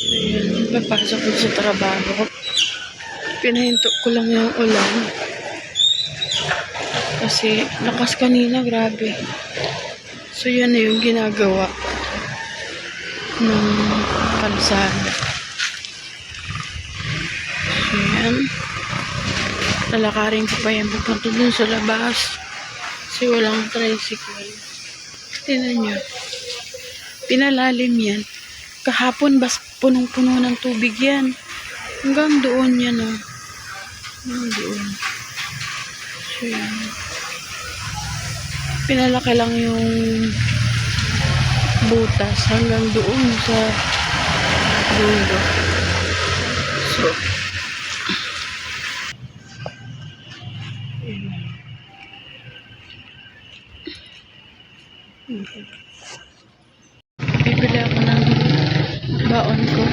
Ayun, papasok ko sa trabaho. Pinahinto ko lang yung ulan. Kasi lakas kanina, grabe. So yan na yung ginagawa ng kalsada. So yan. Lalakarin ko pa yan papunta dun sa labas. Kasi walang tricycle. Tingnan nyo. Pinalalim yan. Kahapon bas punong-puno ng tubig yan. Hanggang doon yan, oh. Hanggang doon. So yan. Pinalaki lang yung butas hanggang doon sa dulo. So, bibili ako ng baon ko.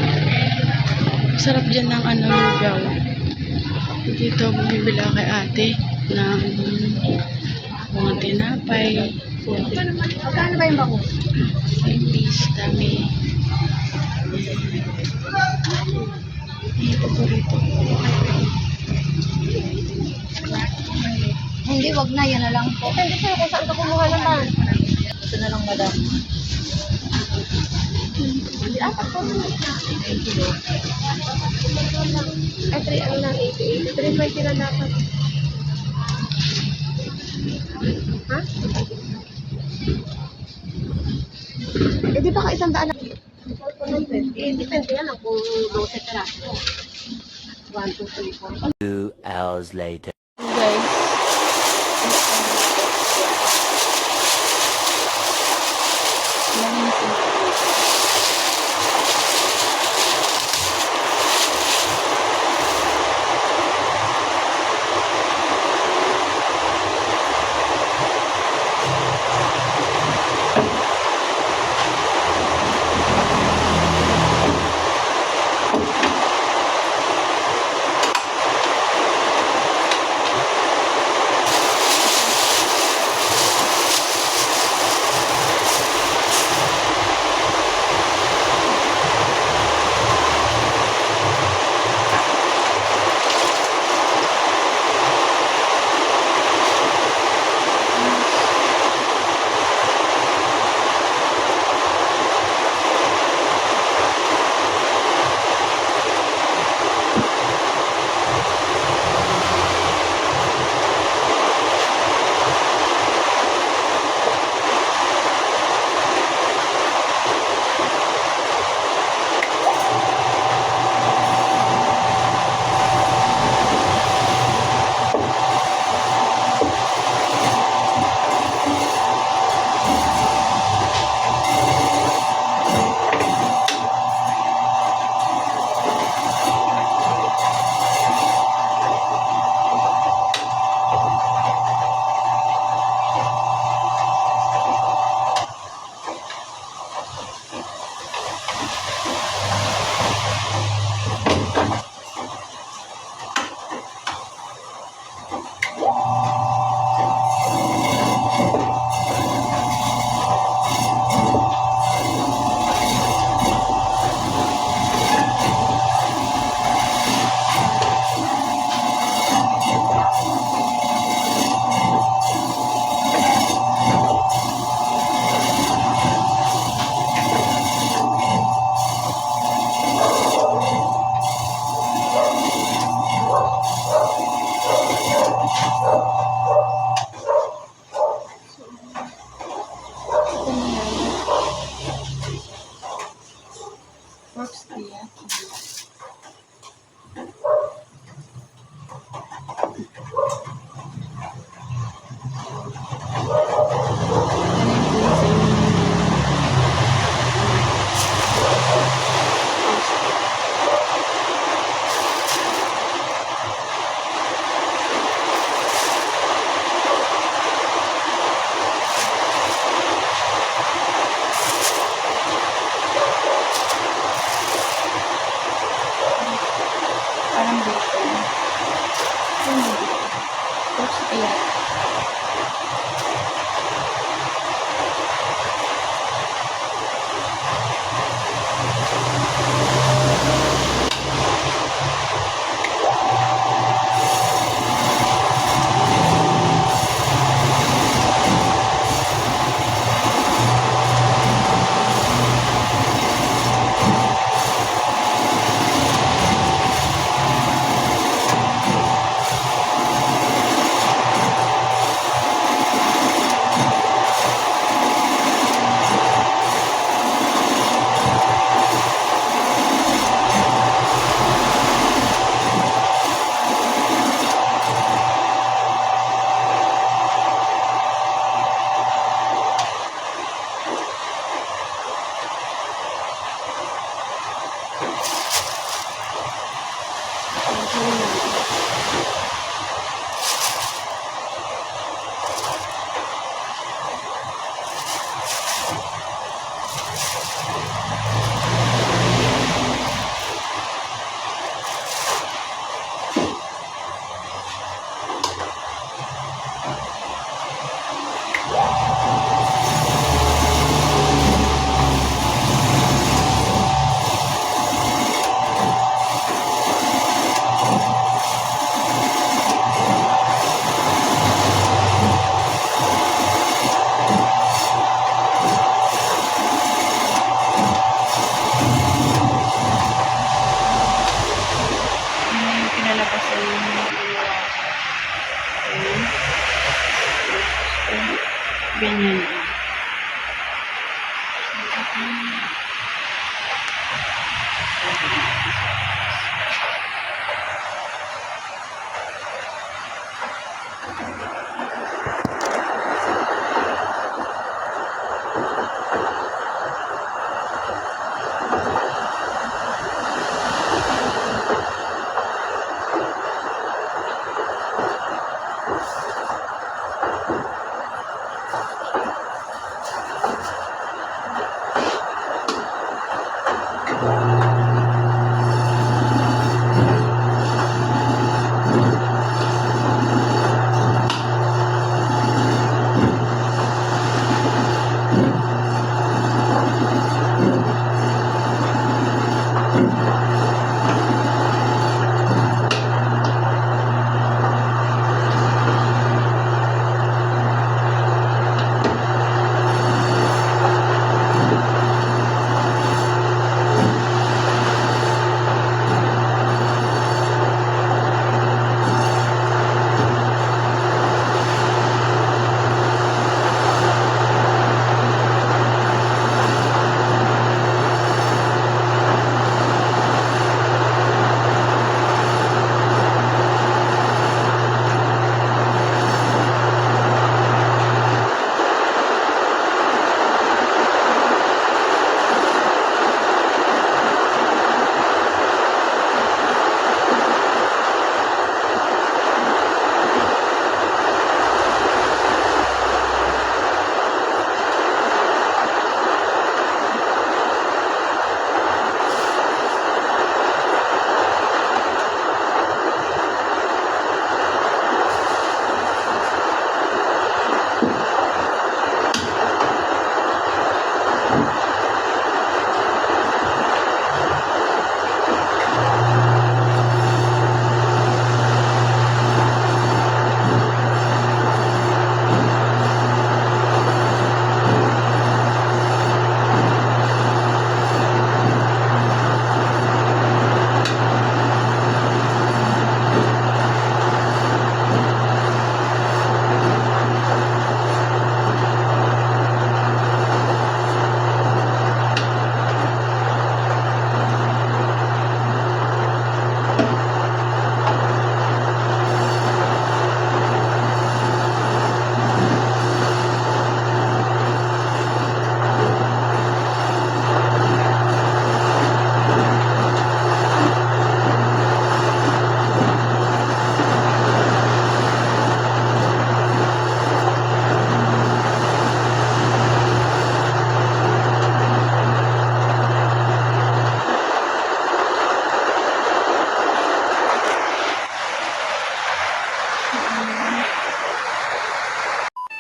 Sarap dyan ng lugaw. Dito bumibili ako kay ate ng mga tinapay. Magkano ba yung bako? 5 piece kami. Paborito. Hindi, wag na. Yan na lang po. Hindi sa'yo kung saan ka kumuha naman. Ito na lang, madam. Hindi, apat po. Ay, 3, ano lang, 88. 320 na dapat. Ha? Eh, di ba ka 100 na? Eh, depende yan lang kung 12 peraso. 1, 2, 3, 4. 2 hours later. Guys. Ganyan.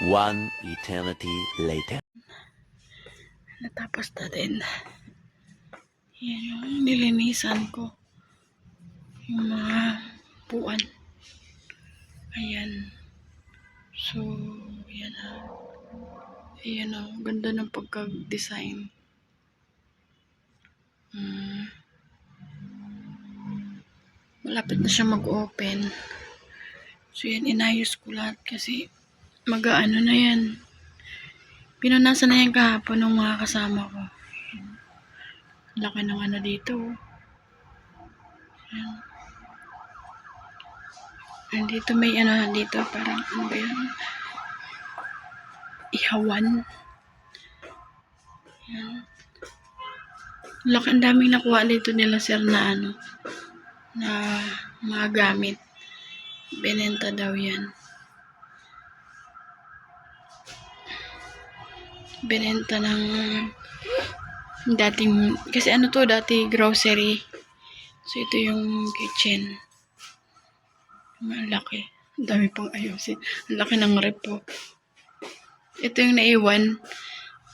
One eternity later. Natapos na din. Yan yung nilinisan ko. Yung mga puan. Ayan. So, yan na. Ayan o. Ganda ng pagka-design. Malapit na siya mag-open. So, yan. Inayos ko lahat kasi mag-ano na yan. Pinunasan na yan kahapon ng mga kasama ko. Laki ng ano dito. Ayan. Andito may ano dito. Parang ano ba yan? Ihawan. Ayan. Laki, ang daming nakuha dito nila sir na ano. Na mga gamit. Benenta daw yan. Benenta ng dating, kasi ano to, dati grocery. So, ito yung kitchen. Ang laki. Ang dami pang ayusin. Ang laki ng rep po. Ito yung naiwan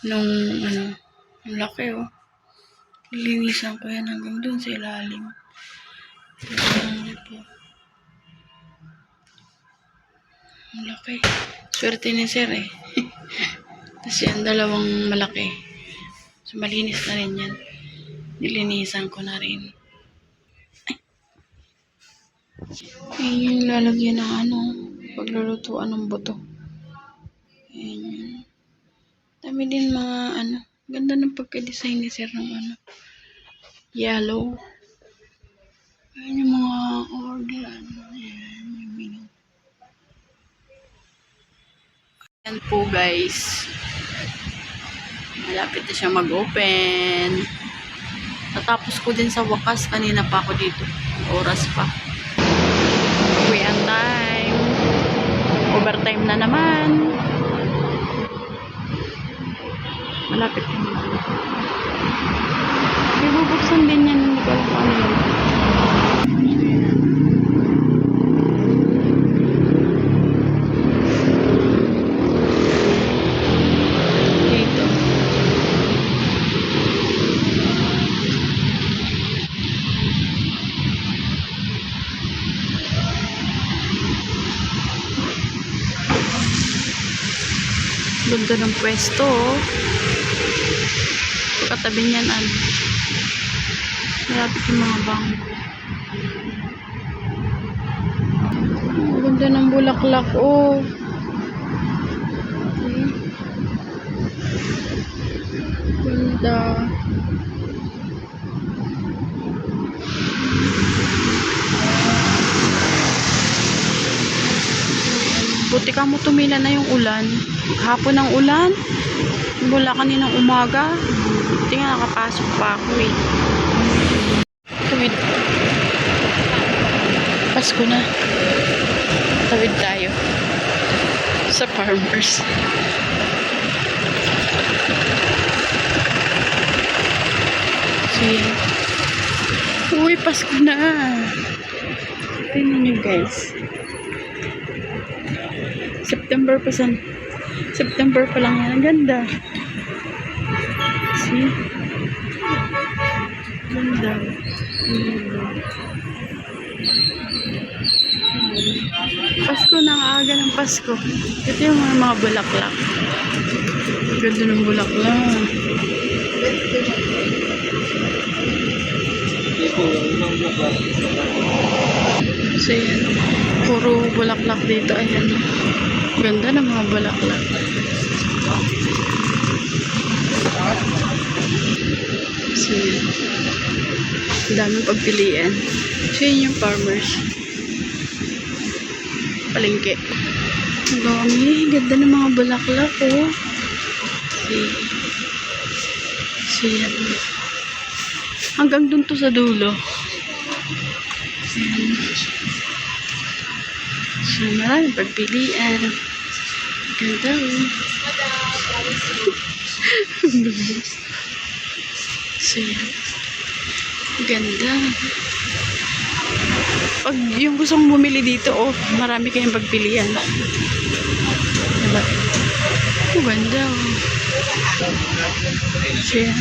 nung, ano, ang laki oh. Lilinisan ko yan hanggang dun sa ilalim. Ito yung rep po. Ang laki. Swerte ni sir eh. Tapos yan, dalawang malaki. So, malinis na rin yan. Nilinisan ko na rin. Ayan yung lalagyan ng ano, paglulutuan ng buto. Ayan yun. Dami din mga ano. Ganda ng pagka-design ni sir ng ano. Yellow. Ayan yung mga order. Ayan, yung menu. Ayan po guys. Malapit na siya mag-open. Natapos ko din sa wakas. Kanina pa ako dito. Oras pa. Uwian time. Overtime na naman. Malapit na naman. May bubuksan din yan. Hindi ko alam kung ano yun. Dito. Ganda ng pwesto, oh. Katabi niyan, ano. Malapit yung mga bangko. Oh, ganda ng bulaklak, oh. Okay. Ganda. Buti ka mo tumila na yung ulan. Hapon ng ulan. Mula kaninang umaga. Buti nga nakapasok pa ako eh. Tawid. Pasko na. Tawid tayo. Sa farmers. So yan. Uy, Pasko na. Tingnan nyo guys. September pa lang yan. Ang ganda. See? Ganda. Pasko na, ang aga ng Pasko. Ito yung mga bulaklak. Ganda ng bulaklak. So yan. Puro bulaklak dito. Ayan. Ganda ng mga bulaklak. So yan. Ang daming pagpilian. So yun yung farmers. Palengke. Ang dami. Ganda ng mga bulaklak, oh. So yan. Hanggang dun to sa dulo. Ayan. So, maraming pagpilian. Ganda, oh. So, yan. Ganda. Pag yung gustong bumili dito, oh, marami kayong pagpilian. Diba? Oh, ganda, oh. So, yan.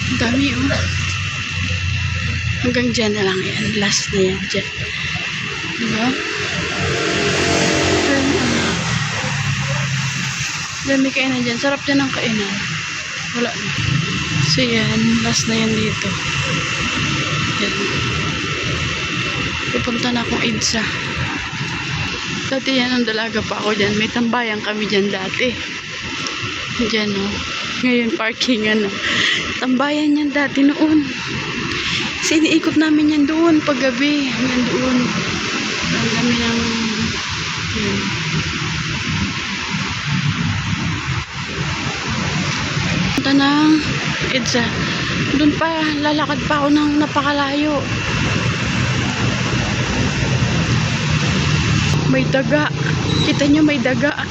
Ang dami, oh. Hanggang dyan na lang yan. Last na yan dyan. Diba? Dami kainan dyan. Sarap dyan ang kainan. Wala na. So yan. Last na yan dito. Yan. Pupunta na akong EDSA. Dati yan ang dalaga pa ako dyan. May tambayan kami dyan dati. Dyan, oh. Ngayon parking, ano. Tambayan yan dati noon. Kasi iniikot namin yan doon paggabi. Yan doon. Ang dami ng yun. Punta ng EDSA. Doon pa, lalakad pa ako ng napakalayo. May daga. Kita nyo may daga.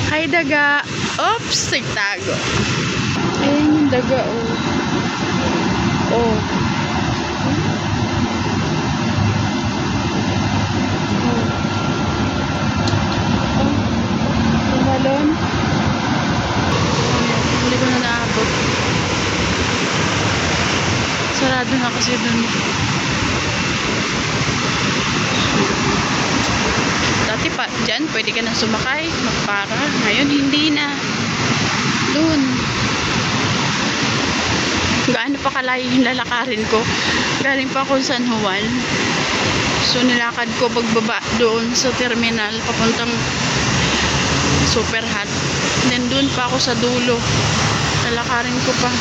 Hi daga. Oops, nagtago. Ayan yung daga, oh. Oh. Tumalon. Hindi ko na naabot. Sarado na kasi dun. Dati pa, dyan, pwede ka na sumakay, magpara. Ngayon, hindi na. Dun. Gaano pa kalayo yung lalakarin ko. Galing pa ako San Juan. So, nilakad ko pagbaba doon sa terminal, papuntang super hot. And then doon pa ako sa dulo. Lalakarin ko pa.